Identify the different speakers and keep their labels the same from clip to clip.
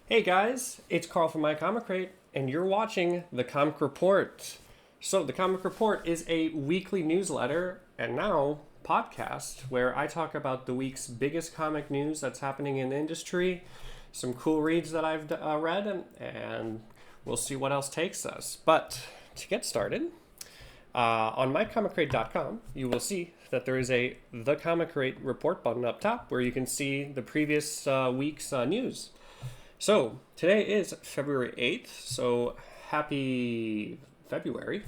Speaker 1: Hey guys, it's Carl from MyComicCrate, and you're watching the Comic Report. So, the Comic Report is a weekly newsletter and now podcast where I talk about the week's biggest comic news that's happening in the industry, some cool reads that I've read, and we'll see what else takes us. But to get started, on mycomiccrate.com, you will see that there is a The Comic Crate report button up top where you can see the previous week's news. So, today is February 8th, so happy February.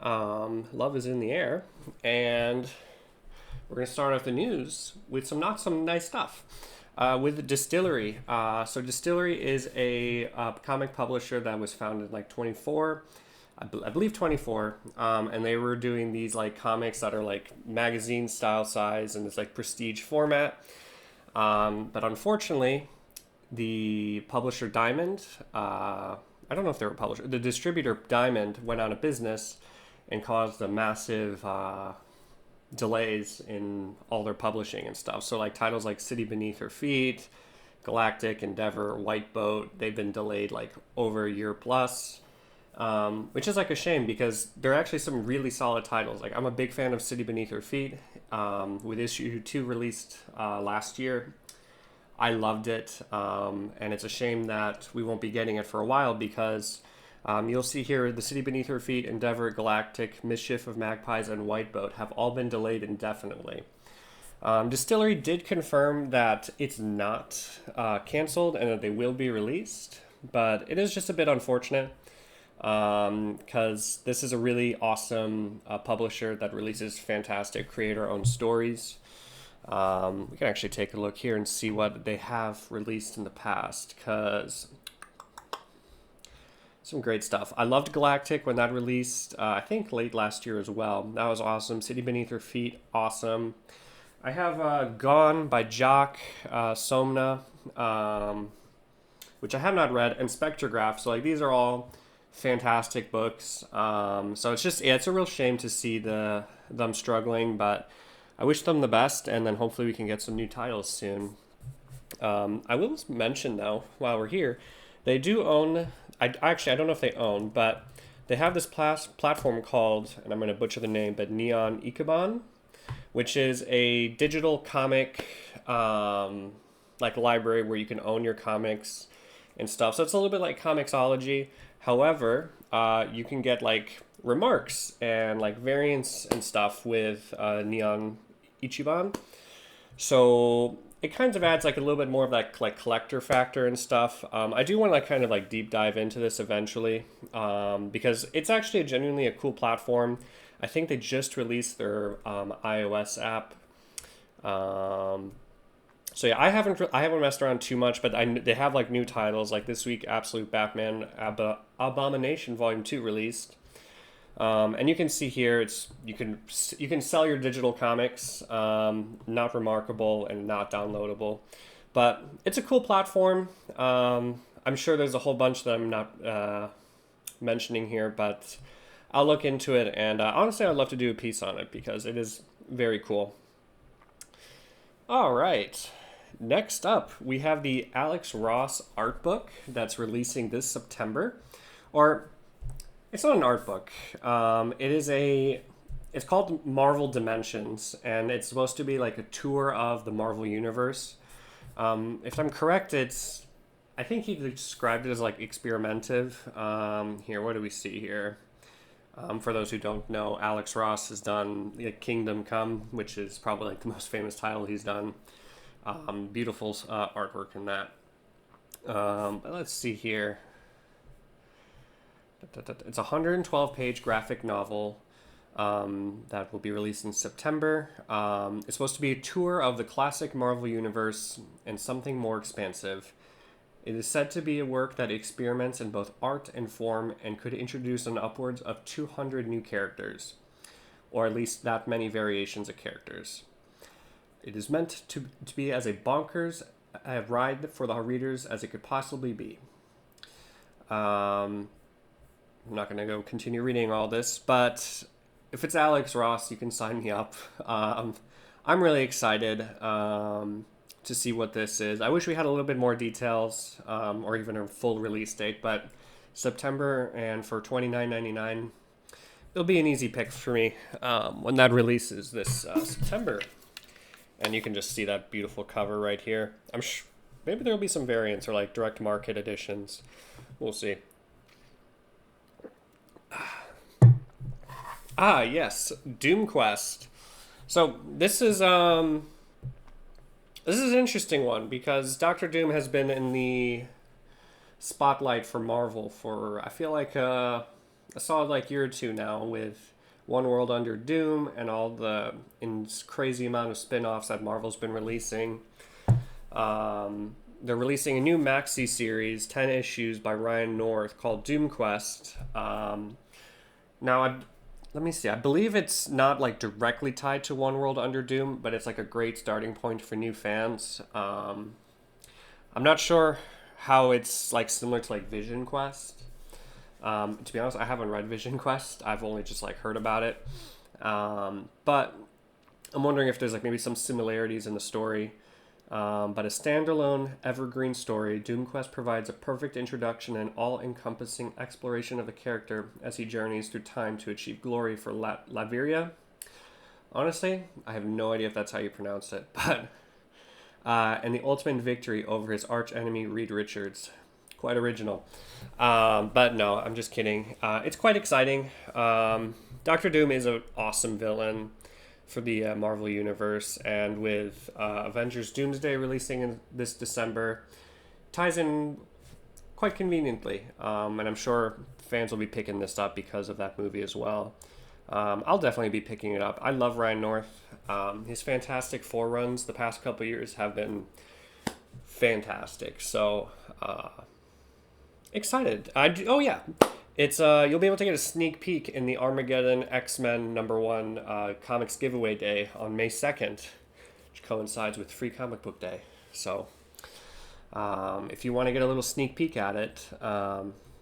Speaker 1: Love is in the air, and we're going to start off the news with some nice stuff. With DSTLRY. So DSTLRY is a comic publisher that was founded in like 24, I believe 24, and they were doing these like comics that are like magazine style size and it's like prestige format. But unfortunately, the publisher Diamond, I don't know if they were a publisher, the distributor Diamond went out of business and caused a massive delays in all their publishing and stuff. So like titles like City Beneath Her Feet, Galactic, Endeavor, White Boat, they've been delayed like over a year plus, which is like a shame because there are actually some really solid titles. Like I'm a big fan of City Beneath Her Feet, with issue 2 released last year. I loved it, and it's a shame that we won't be getting it for a while because you'll see here the City Beneath Her Feet, Endeavor, Galactic, Mischief of Magpies, and White Boat have all been delayed indefinitely. DSTLRY did confirm that it's not canceled and that they will be released, but it is just a bit unfortunate because this is a really awesome publisher that releases fantastic creator-owned stories. We can actually take a look here and see what they have released in the past, because some great stuff. I loved Galactic when that released, I think late last year as well. That was awesome. City Beneath Her Feet, awesome. I have Gone by Jock Somna, which I have not read, and Spectrograph. So like these are all fantastic books. So it's a real shame to see them struggling, but I wish them the best, and then hopefully we can get some new titles soon. I will mention, though, while we're here, they do own... I don't know if they own, but they have this platform called, and I'm going to butcher the name, but Neon Ichiban, which is a digital comic like library where you can own your comics and stuff. So it's a little bit like Comixology. However, you can get like remarks and like variants and stuff with Neon Ichiban. So it kind of adds like a little bit more of that like collector factor and stuff. I do want to like kind of like deep dive into this eventually, because it's actually genuinely a cool platform. I think they just released their iOS app. So yeah, I haven't messed around too much, but they have like new titles. Like this week, Absolute Batman Abomination Volume 2 released. And you can see here, you can sell your digital comics, not remarkable and not downloadable, but it's a cool platform. I'm sure there's a whole bunch that I'm not mentioning here, but I'll look into it. And honestly, I'd love to do a piece on it because it is very cool. All right. Next up, we have the Alex Ross art book that's releasing this September, or it's not an art book. It's called Marvel Dimensions, and it's supposed to be like a tour of the Marvel Universe. If I'm correct, I think he described it as like experimentative. Here, what do we see here? For those who don't know, Alex Ross has done Kingdom Come, which is probably like the most famous title he's done. Beautiful artwork in that. But let's see here. It's a 112-page graphic novel that will be released in September. It's supposed to be a tour of the classic Marvel Universe and something more expansive. It is said to be a work that experiments in both art and form and could introduce an upwards of 200 new characters, or at least that many variations of characters. It is meant to be as a bonkers ride for the readers as it could possibly be. I'm not going to go continue reading all this, but if it's Alex Ross, you can sign me up. I'm really excited to to see what this is. I wish we had a little bit more details, or even a full release date, but September, and for $29.99, it'll be an easy pick for me when that releases this September. And you can just see that beautiful cover right here. Maybe there'll be some variants or like direct market editions. We'll see. Yes, Doomquest. So this is an interesting one because Doctor Doom has been in the spotlight for Marvel for, I feel like, a solid like year or two now, with One World Under Doom and all the crazy amount of spin-offs that Marvel's been releasing. They're releasing a new maxi series, 10 issues by Ryan North, called Doomquest. Now, let me see. I believe it's not like directly tied to One World Under Doom, but it's like a great starting point for new fans. I'm not sure how it's like similar to like Vision Quest. To be honest, I haven't read Vision Quest. I've only just like heard about it. But I'm wondering if there's like maybe some similarities in the story. But a standalone evergreen story, Doomquest provides a perfect introduction and all-encompassing exploration of the character as he journeys through time to achieve glory for Laviria. Honestly, I have no idea if that's how you pronounce it, but and the ultimate victory over his archenemy Reed Richards. Quite original. But no, I'm just kidding. It's quite exciting. Dr. Doom is an awesome villain for the Marvel Universe, and with Avengers Doomsday releasing in this December, ties in quite conveniently. And I'm sure fans will be picking this up because of that movie as well. I'll definitely be picking it up. I love Ryan North. His Fantastic Four runs the past couple of years have been fantastic. So, excited. It's you'll be able to get a sneak peek in the Armageddon X-Men #1 comics giveaway day on May 2nd, which coincides with Free Comic Book Day. So if you want to get a little sneak peek at it,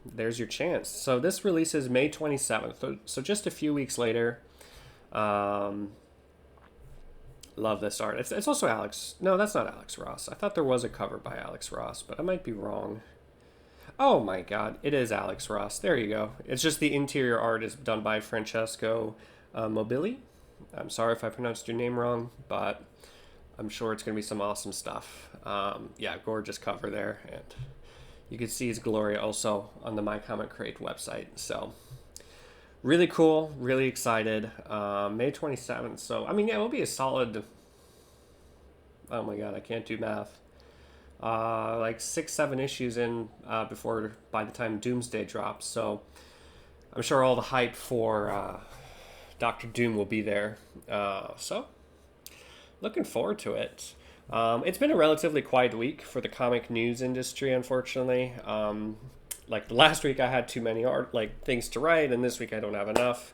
Speaker 1: there's your chance. So this releases May 27th, so just a few weeks later. Love this art. It's also Alex. No, that's not Alex Ross. I thought there was a cover by Alex Ross, but I might be wrong. Oh my god, it is Alex Ross. There you go. It's just the interior art is done by Francesco Mobili. I'm sorry if I pronounced your name wrong, but I'm sure it's going to be some awesome stuff. Gorgeous cover there. And you can see his glory also on the MyComicCrate website. So, really cool, really excited. May 27th. So, it will be a solid... Oh my god, I can't do math. 6-7 issues in by the time Doomsday drops, so I'm sure all the hype for Doctor Doom will be there. So looking forward to it. It's been a relatively quiet week for the comic news industry, unfortunately. Last week I had too many things to write, and this week I don't have enough.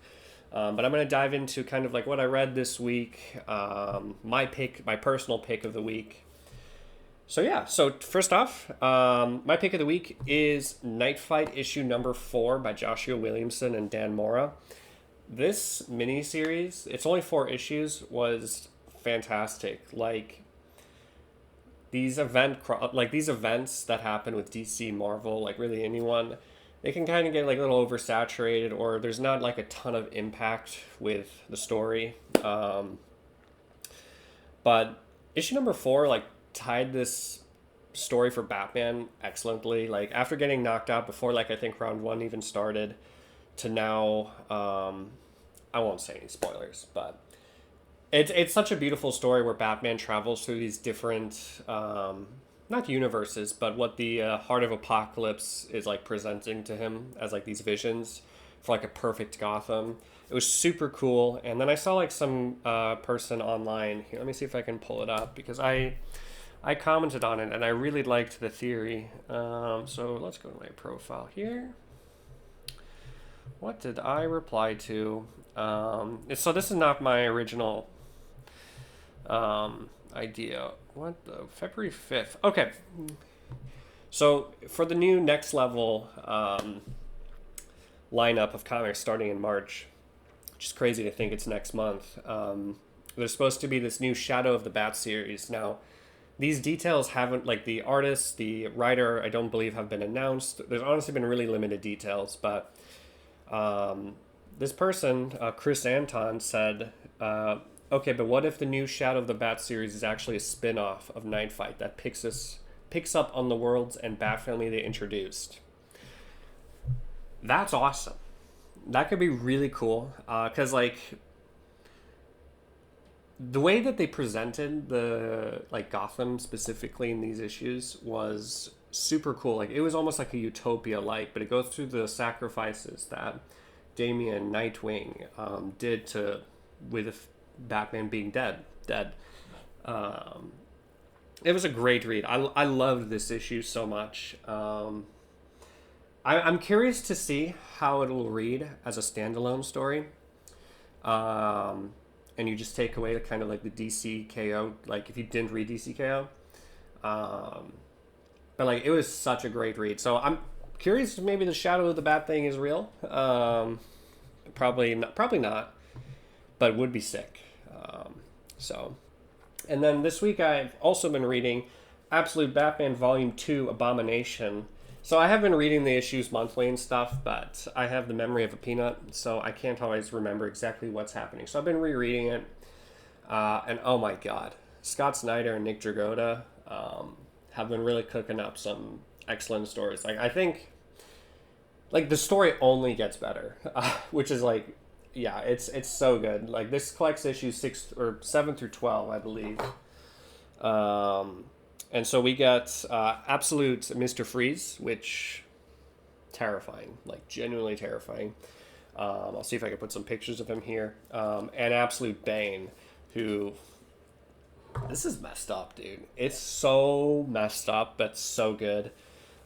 Speaker 1: But I'm going to dive into kind of like what I read this week, my personal pick of the week. So first off, my pick of the week is Night Fight issue #4 by Joshua Williamson and Dan Mora. This miniseries, it's only 4 issues, was fantastic. These events that happen with DC, Marvel, really anyone, they can kind of get a little oversaturated, or there's not a ton of impact with the story. But issue #4 tied this story for Batman excellently. After getting knocked out before I think round 1 even started, to now, I won't say any spoilers, but it's such a beautiful story where Batman travels through these different not universes, but what the Heart of Apocalypse is presenting to him as these visions for a perfect Gotham. It was super cool. And then I saw some person online here. Let me see if I can pull it up, because I commented on it and I really liked the theory. So let's go to my profile here. What did I reply to? So this is not my original idea. What the? February 5th. Okay. So for the new Next Level lineup of comics starting in March, which is crazy to think it's next month, there's supposed to be this new Shadow of the Bat series. Now, these details haven't, like, the artist, the writer, I don't believe have been announced. There's honestly been really limited details, but this person, Chris Anton, said, okay, but what if the new Shadow of the Bat series is actually a spin-off of Night Fight that picks up on the worlds and Bat family they introduced? That's awesome. That could be really cool, because, like, the way that they presented the, like, Gotham specifically in these issues was super cool. Like, it was almost like a utopia, like, but it goes through the sacrifices that Damian Nightwing did with Batman being dead. It was a great read. I loved this issue so much. I'm curious to see how it'll read as a standalone story. And you just take away the kind of like the DC KO, like if you didn't read DC KO. But like, it was such a great read. So I'm curious if maybe the Shadow of the Bat thing is real. Probably not, but would be sick. And then this week I've also been reading Absolute Batman Volume 2 Abomination. So I have been reading the issues monthly and stuff, but I have the memory of a peanut, so I can't always remember exactly what's happening. So I've been rereading it, and oh my god, Scott Snyder and Nick Dragotta have been really cooking up some excellent stories. Like, I think, like, the story only gets better, which is like, yeah, it's so good. Like, this collects issues 7 through 12, I believe. And so we get Absolute Mr. Freeze, which, terrifying, like genuinely terrifying. I'll see if I can put some pictures of him here. And Absolute Bane, who, this is messed up, dude. It's so messed up, but so good.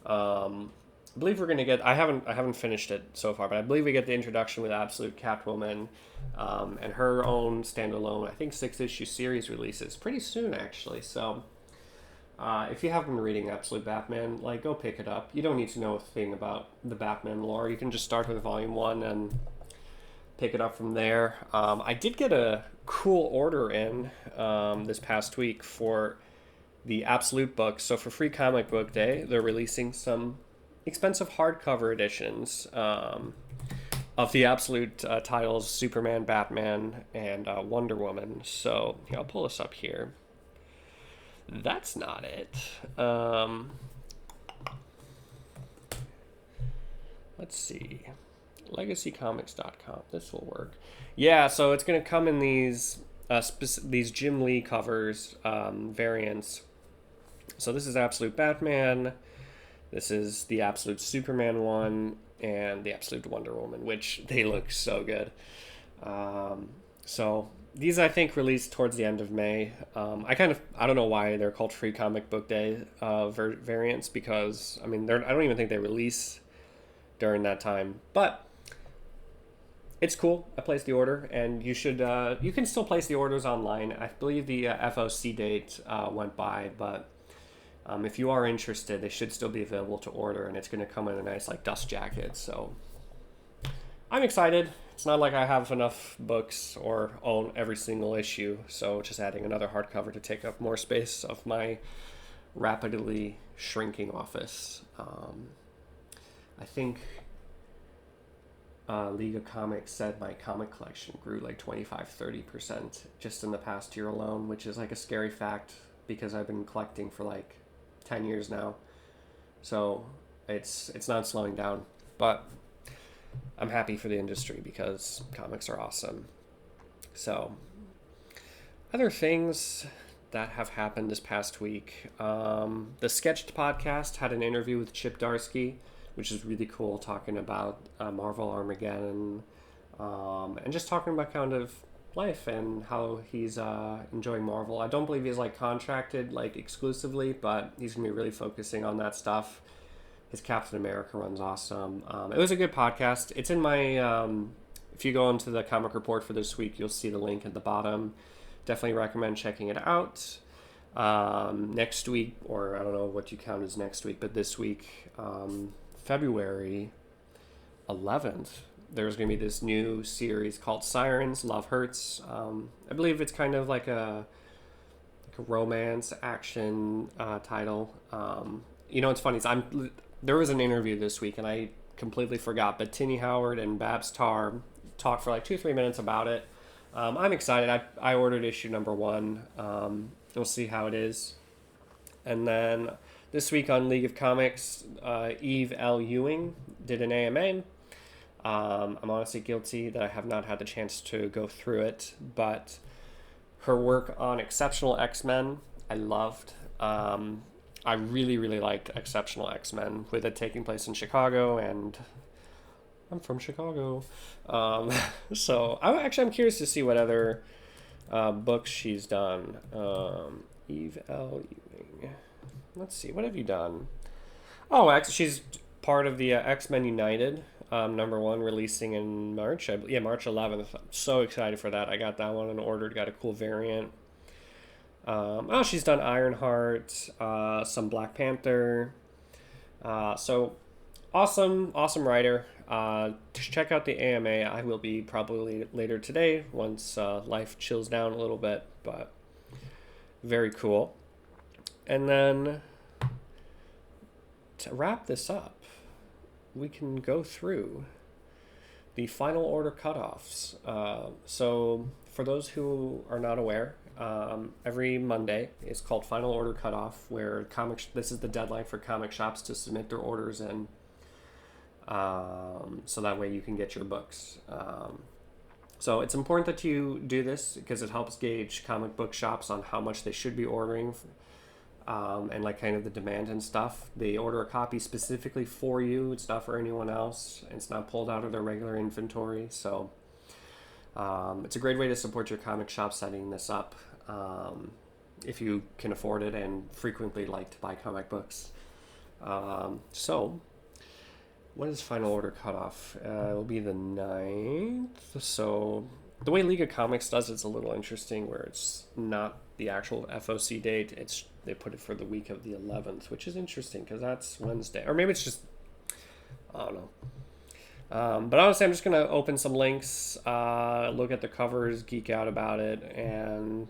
Speaker 1: I believe we're gonna get. I haven't finished it so far, but I believe we get the introduction with Absolute Catwoman, and her own standalone, I think 6-issue series releases pretty soon, actually. So. If you haven't been reading Absolute Batman, like, go pick it up. You don't need to know a thing about the Batman lore. You can just start with Volume 1 and pick it up from there. I did get a cool order in this past week for the Absolute books. So for Free Comic Book Day, they're releasing some expensive hardcover editions of the Absolute titles Superman, Batman, and Wonder Woman. So yeah, I'll pull this up here. That's not it. Let's see. LegacyComics.com. This will work. Yeah, so it's going to come in these Jim Lee covers, variants. So this is Absolute Batman. This is the Absolute Superman one, and the Absolute Wonder Woman, which they look so good. So these, I think, released towards the end of May. I don't know why they're called Free Comic Book Day variants, because, I mean, I don't even think they release during that time. But it's cool. I placed the order, and you can still place the orders online. I believe the FOC date went by, but if you are interested, they should still be available to order, and it's going to come in a nice, like, dust jacket. So I'm excited. It's not like I have enough books or own every single issue, so just adding another hardcover to take up more space of my rapidly shrinking office. I think League of Comics said my comic collection grew like 25-30% just in the past year alone, which is like a scary fact because I've been collecting for like 10 years now. So it's not slowing down, but I'm happy for the industry because comics are awesome. So, other things that have happened this past week. The Sketched podcast had an interview with Chip Darsky, which is really cool, talking about Marvel Armageddon, and just talking about kind of life and how he's enjoying Marvel. I don't believe he's like contracted like exclusively, but he's gonna be really focusing on that stuff. His Captain America run's awesome. It was a good podcast. It's in my, if you go into the comic report for this week, you'll see the link at the bottom. Definitely recommend checking it out. Next week, or I don't know what you count as next week, but this week, February 11th, there's going to be this new series called Sirens, Love Hurts. I believe it's kind of like a romance action title. You know, it's funny. There was an interview this week, and I completely forgot. But Tinny Howard and Babs Tarr talked for like 2-3 minutes about it. I'm excited. I ordered issue number 1. We'll see how it is. And then this week on League of Comics, Eve L. Ewing did an AMA. I'm honestly guilty that I have not had the chance to go through it, but her work on Exceptional X-Men, I loved. I really, really liked Exceptional X-Men, with it taking place in Chicago, and I'm from Chicago. So I'm curious to see what other books she's done. Eve L. Ewing. Let's see, what have you done? Oh, she's part of the X-Men United, number 1, releasing in March. March 11th. I'm so excited for that. I got that one and ordered, got a cool variant. She's done Ironheart, some Black Panther. So awesome writer. Check out the AMA. I will be probably later today once life chills down a little bit, but very cool. And then to wrap this up, we can go through the final order cutoffs. So for those who are not aware, every Monday is called Final Order Cutoff, where this is the deadline for comic shops to submit their orders in, so that way you can get your books. So it's important that you do this because it helps gauge comic book shops on how much they should be ordering, and like kind of the demand and stuff. They order a copy specifically for you. It's not for anyone else. It's not pulled out of their regular inventory. So it's a great way to support your comic shop setting this up, if you can afford it and frequently like to buy comic books. So what is final order cutoff? It will be the 9th. So the way League of Comics does it's a little interesting, where it's not the actual FOC date. They put it for the week of the 11th, which is interesting because that's Wednesday. Or maybe it's just, I don't know. But honestly, I'm just going to open some links, look at the covers, geek out about it, and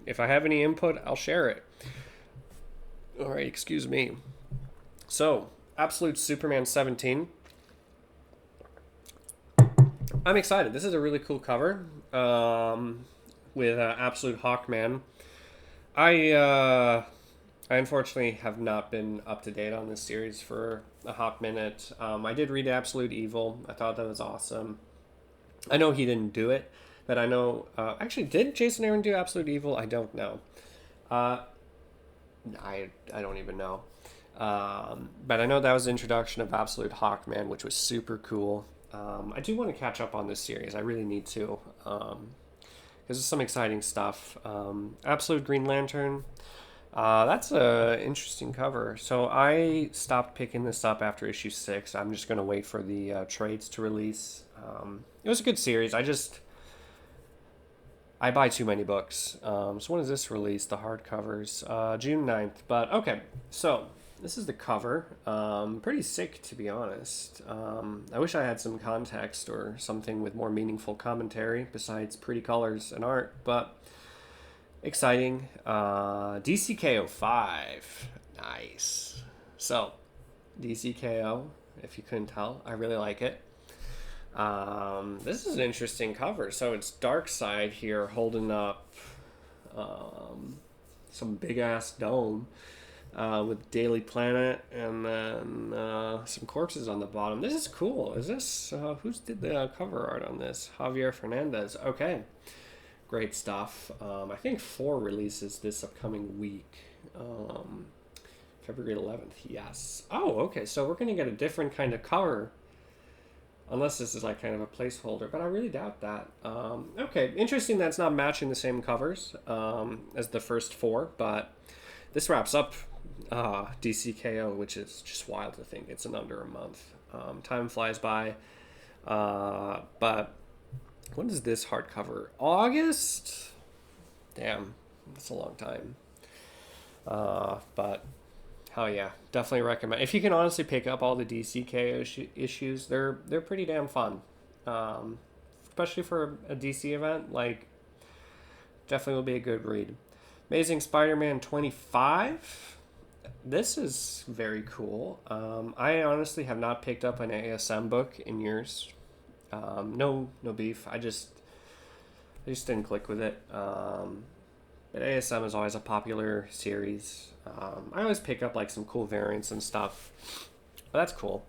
Speaker 1: if I have any input, I'll share it. All right, excuse me. So, Absolute Superman 17. I'm excited. This is a really cool cover, with Absolute Hawkman. I unfortunately have not been up to date on this series for a hot minute. I did read Absolute Evil. I thought that was awesome. I know he didn't do it, but I know... actually, did Jason Aaron do Absolute Evil? I don't know. I don't even know. But I know that was the introduction of Absolute Hawkman, which was super cool. I do want to catch up on this series. I really need to. Because there's some exciting stuff. Absolute Green Lantern. That's a interesting cover. So I stopped picking this up after issue 6. I'm just going to wait for the trades to release. It was a good series. I buy too many books. So when is this released? The hardcovers. June 9th. But okay, so this is the cover. Pretty sick, to be honest. I wish I had some context or something with more meaningful commentary besides pretty colors and art, but exciting. DCKO 5. Nice. So, DCKO, if you couldn't tell, I really like it. This is an interesting cover. So it's Darkseid here holding up some big-ass dome with Daily Planet and then some corpses on the bottom. This is cool. Is this... who's did the cover art on this? Javier Fernandez. Okay. Great stuff. I think 4 releases this upcoming week. February 11th, yes. Oh, okay, so we're going to get a different kind of cover. Unless this is like kind of a placeholder, but I really doubt that. Okay, interesting that it's not matching the same covers as the first 4, but this wraps up DCKO, which is just wild to think. It's in under a month. Time flies by. But when is this hardcover? August? Damn, that's a long time. But hell yeah, definitely recommend. If you can honestly pick up all the DCKO issues, they're pretty damn fun. Especially for a DC event, like, definitely will be a good read. Amazing Spider-Man 25. This is very cool. I honestly have not picked up an ASM book in years. No beef. I just didn't click with it. But ASM is always a popular series. I always pick up like some cool variants and stuff. But that's cool.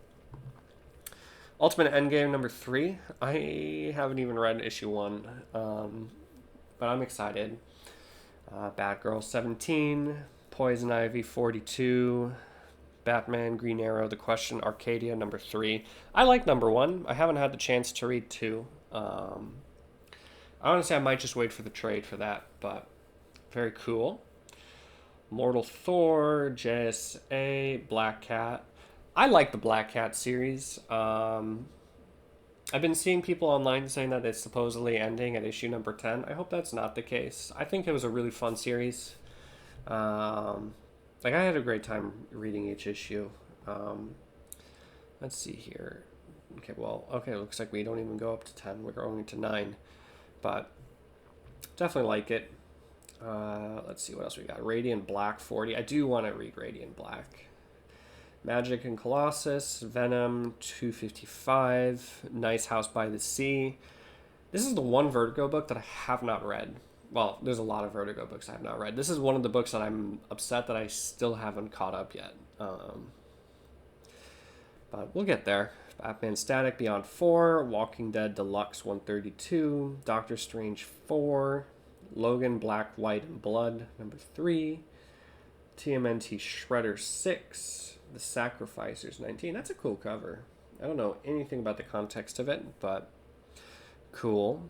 Speaker 1: Ultimate Endgame number 3. I haven't even read issue 1, but I'm excited. Batgirl 17, Poison Ivy 42, Batman Green Arrow The Question Arcadia number 3. I like number 1. I haven't had the chance to read 2. Honestly, I might just wait for the trade for that, but very cool. Mortal Thor, JSA, Black Cat. I like the Black Cat series. I've been seeing people online saying that it's supposedly ending at issue number 10. I hope that's not the case. I think it was a really fun series. I had a great time reading each issue. Let's see here. Okay, it looks like we don't even go up to 10. We're going to 9. But definitely like it. Let's see what else we got. Radiant Black 40. I do want to read Radiant Black. Magic and Colossus, Venom 255, Nice House by the Sea. This is the one Vertigo book that I have not read. Well, there's a lot of Vertigo books I have not read. This is one of the books that I'm upset that I still haven't caught up yet. But we'll get there. Batman Static Beyond 4, Walking Dead Deluxe 132, Doctor Strange 4, Logan Black, White, and Blood number 3, TMNT Shredder 6, The Sacrificers 19. That's a cool cover. I don't know anything about the context of it, but cool.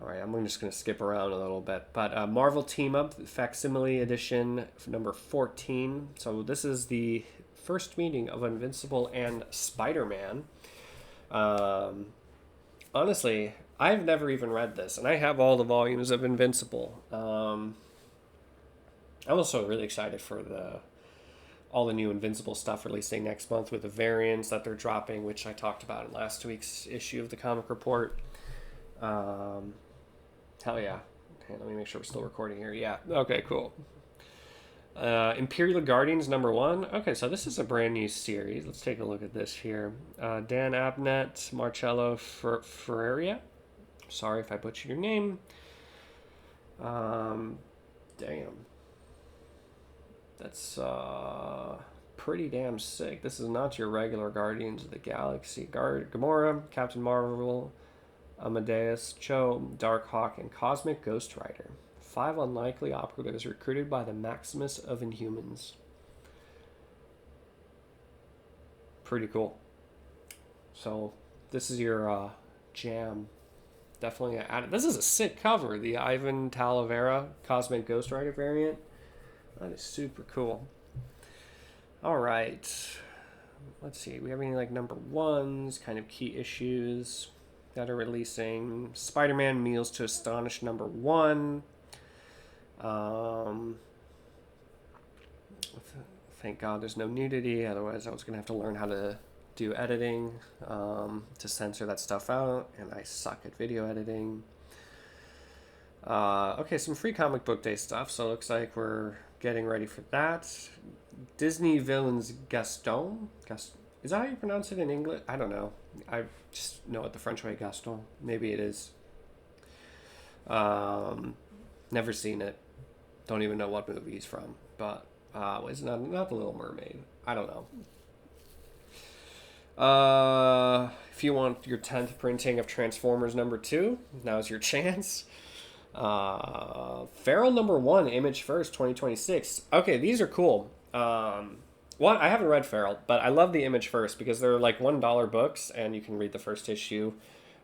Speaker 1: All right, I'm just going to skip around a little bit. But Marvel Team Up Facsimile Edition number 14. So this is the first meeting of Invincible and Spider-Man. Honestly, I've never even read this, and I have all the volumes of Invincible. I'm also really excited for all the new Invincible stuff releasing next month with the variants that they're dropping, which I talked about in last week's issue of the Comic Report. Hell yeah. Okay, let me make sure we're still recording here. Yeah. Okay, cool. Imperial Guardians number 1. Okay, so this is a brand new series. Let's take a look at this here. Dan Abnett, Marcello Ferreira. Sorry if I butchered your name. Damn. That's pretty damn sick. This is not your regular Guardians of the Galaxy. Gamora, Captain Marvel, Amadeus Cho, Darkhawk, and Cosmic Ghost Rider. 5 unlikely operatives recruited by the Maximus of Inhumans. Pretty cool. So this is your jam. Definitely added. This is a sick cover. The Ivan Talavera Cosmic Ghost Rider variant. That is super cool. All right. Let's see. We have any like number 1s, kind of key issues that are releasing. Spider-Man Meals to Astonish number 1. Thank God there's no nudity. Otherwise, I was going to have to learn how to do editing to censor that stuff out. And I suck at video editing. Okay, some free comic book day stuff. So it looks like we're getting ready for that. Disney Villains Gaston. Is that how you pronounce it in English? I don't know. I just know it the French way, Gaston. Maybe it is. Never seen it. Don't even know what movie he's from. But it's not The Little Mermaid. I don't know. If you want your 10th printing of Transformers number 2, now's your chance. Feral number 1, Image First, 2026. Okay, these are cool. One, I haven't read Feral, but I love the Image First because they're like $1 books and you can read the first issue.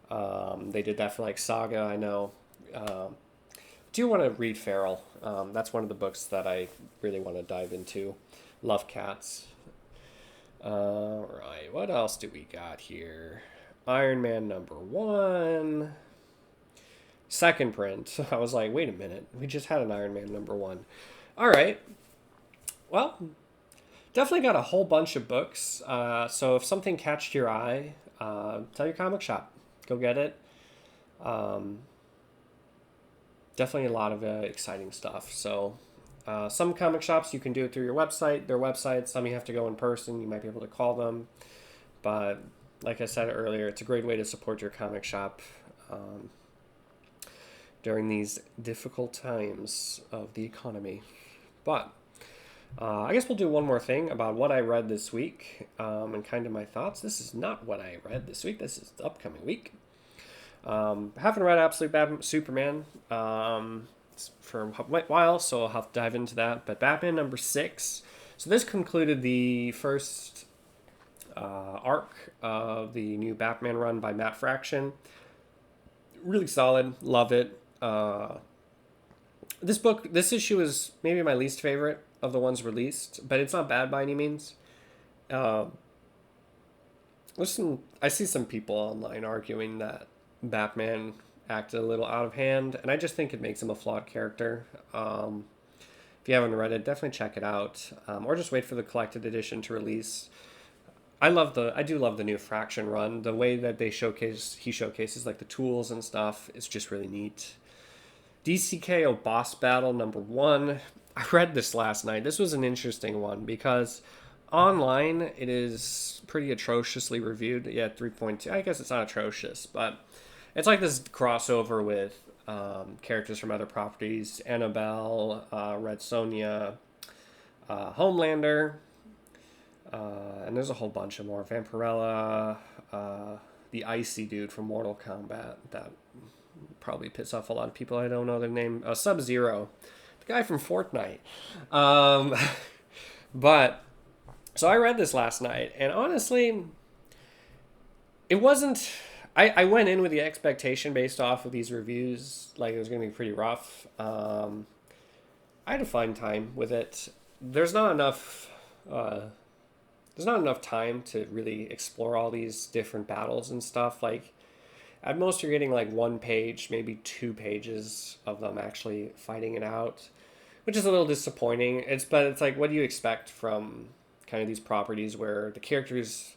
Speaker 1: They did that for like Saga, I know. Do want to read Feral. That's one of the books that I really want to dive into. Love cats. Alright, what else do we got here? Iron Man number 1. Second print. I was like, wait a minute. We just had an Iron Man number 1. Alright. Well, definitely got a whole bunch of books. So if something catched your eye, tell your comic shop. Go get it. definitely a lot of exciting stuff. So some comic shops you can do it through their website. Some you have to go in person. You might be able to call them. But like I said earlier, it's a great way to support your comic shop during these difficult times of the economy. But I guess we'll do one more thing about what I read this week and kind of my thoughts. This is not what I read this week. This is the upcoming week. Haven't read Absolute Batman, Superman for a while, so I'll have to dive into that. But Batman number 6. So this concluded the first arc of the new Batman run by Matt Fraction. Really solid. Love it. This issue is maybe my least favorite of the ones released, but it's not bad by any means. I see some people online arguing that Batman acted a little out of hand, and I just think it makes him a flawed character. If you haven't read it, definitely check it out, or just wait for the collected edition to release. I do love the new Fraction run. The way that he showcases like the tools and stuff is just really neat. DCKO Boss Battle number 1. I read this last night. This was an interesting one because online it is pretty atrociously reviewed. Yeah, 3.2. I guess it's not atrocious, but it's like this crossover with characters from other properties. Annabelle, Red Sonja, Homelander, and there's a whole bunch of more. Vampirella, the icy dude from Mortal Kombat that probably piss off a lot of people. I don't know their name. Sub-Zero, the guy from Fortnite. But so I read this last night, and honestly, it wasn't. I went in with the expectation based off of these reviews, like it was going to be pretty rough. I had a fine time with it. There's not enough time to really explore all these different battles and stuff. Like, at most you're getting like 1 page, maybe 2 pages of them actually fighting it out, which is a little disappointing. But it's like, what do you expect from kind of these properties where the characters,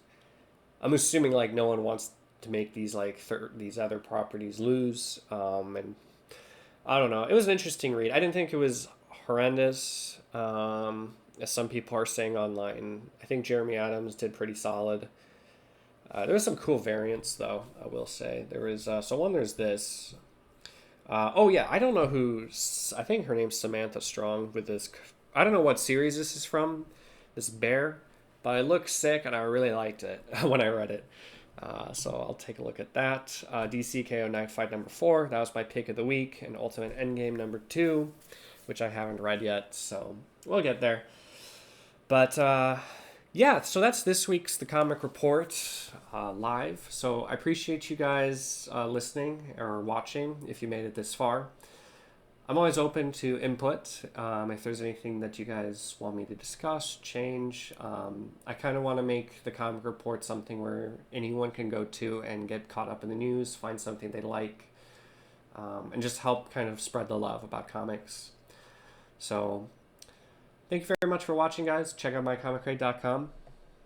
Speaker 1: I'm assuming like no one wants to make these like these other properties lose. And I don't know. It was an interesting read. I didn't think it was horrendous, as some people are saying online. I think Jeremy Adams did pretty solid. There was some cool variants, though, I will say. There was, there's this. I don't know I think her name's Samantha Strong with this. I don't know what series this is from, this bear, but it looks sick, and I really liked it when I read it. So I'll take a look at that. DCKO Night Fight number 4, that was my pick of the week, and Ultimate Endgame number 2, which I haven't read yet, so we'll get there. But, so that's this week's The Comic Report live. So I appreciate you guys listening or watching if you made it this far. I'm always open to input if there's anything that you guys want me to discuss, change. I kind of want to make The Comic Report something where anyone can go to and get caught up in the news, find something they like, and just help kind of spread the love about comics. So thank you very much for watching, guys. Check out mycomiccrate.com,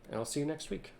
Speaker 1: and I'll see you next week.